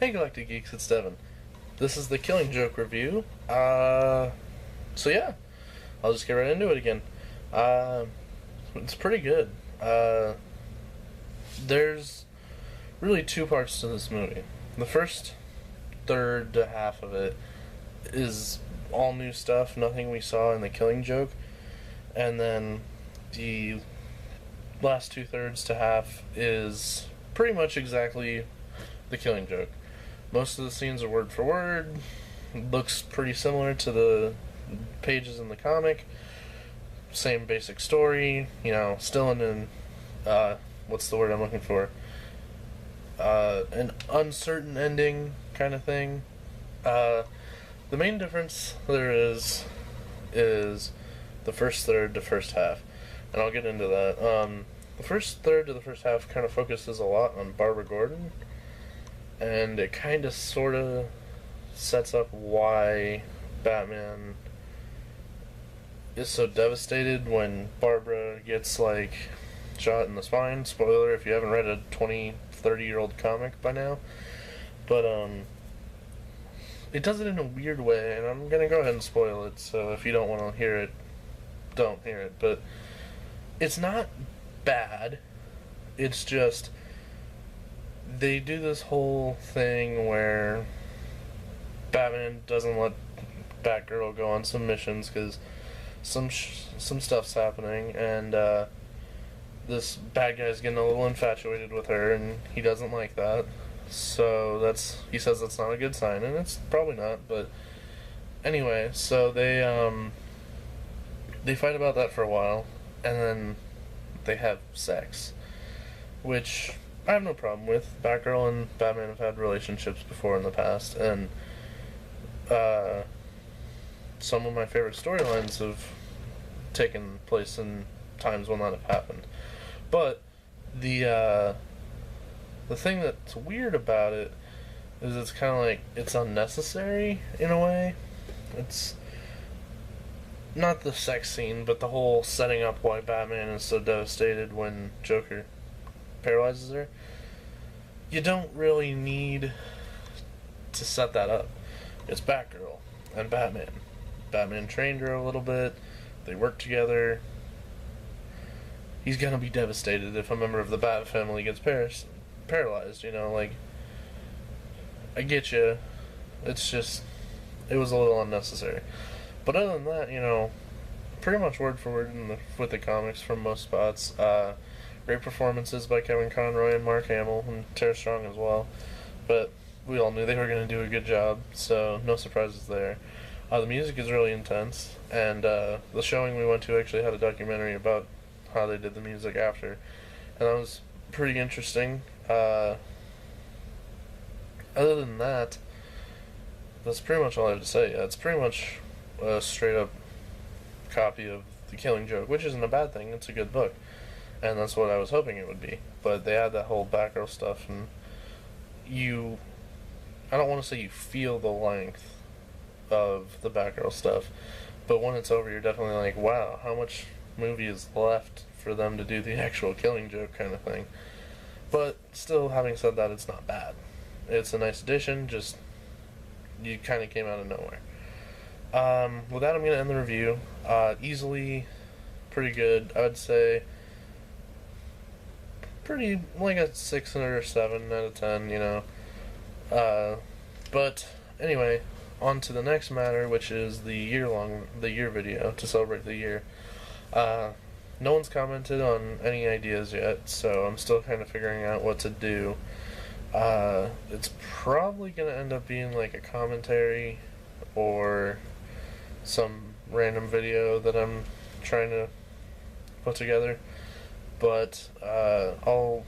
Hey Galactic Geeks, it's Devin. This is the Killing Joke review. So yeah, I'll just get right into it again. Uh, it's pretty good. There's really two parts to this movie. The first third to half of it is all new stuff, nothing we saw in the Killing Joke, and then the last 2/3 to half is pretty much exactly the Killing Joke. Most of the scenes are word for word. Looks pretty similar to the pages in the comic. Same basic story. Still in an what's the word I'm looking for? An uncertain ending kind of thing. The main difference there is the first third to first half, and I'll get into that. The first third to the first half kind of focuses a lot on Barbara Gordon, and it kind of sort of sets up why Batman is so devastated when Barbara gets shot in the spine. Spoiler if you haven't read a 20-30-year-old comic by now. But it does it in a weird way, and I'm gonna go ahead and spoil it, so if you don't want to hear it, don't hear it. But it's not bad, it's just they do this whole thing where Batman doesn't let Batgirl go on some missions because some stuff's happening, and this bad guy's getting a little infatuated with her, and he doesn't like that. So he says that's not a good sign, and it's probably not. But anyway, so they fight about that for a while, and then they have sex, which I have no problem with. Batgirl and Batman have had relationships before in the past, and some of my favorite storylines have taken place in times when that have happened. But the thing that's weird about it is it's kind of like it's unnecessary in a way. It's not the sex scene, but the whole setting up why Batman is so devastated when Joker paralyzes her. You don't really need to set that up. It's Batgirl and Batman. Batman trained her a little bit. They work together. He's gonna be devastated if a member of the Bat family gets paralyzed. I get you. It's just, it was a little unnecessary. But other than that, pretty much word for word with the comics from most spots. Great performances by Kevin Conroy and Mark Hamill, and Tara Strong as well. But we all knew they were going to do a good job, so no surprises there. The music is really intense, and the showing we went to actually had a documentary about how they did the music after, and that was pretty interesting. Other than that, that's pretty much all I have to say. It's pretty much a straight up copy of The Killing Joke, which isn't a bad thing. It's a good book, and that's what I was hoping it would be. But they had that whole Batgirl stuff, and I don't want to say you feel the length of the Batgirl stuff, but when it's over, you're definitely like, wow, how much movie is left for them to do the actual Killing Joke kind of thing. But still, having said that, it's not bad. It's a nice addition, just you kind of came out of nowhere. With that, I'm going to end the review. Easily pretty good. I would say pretty, like a 6 or 7 out of 10, but anyway, on to the next matter, which is the year video to celebrate the year. No one's commented on any ideas yet, so I'm still kind of figuring out what to do. It's probably going to end up being like a commentary or some random video that I'm trying to put together, but I'll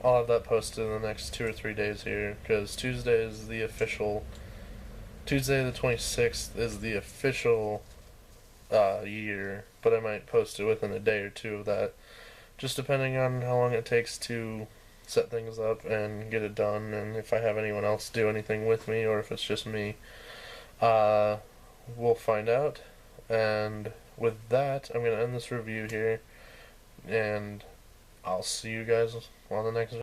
have that posted in the next 2 or 3 days here, because Tuesday the 26th is the official year, but I might post it within a day or two of that, just depending on how long it takes to set things up and get it done, and if I have anyone else do anything with me, or if it's just me. We'll find out, and with that, I'm going to end this review here, and I'll see you guys on the next video.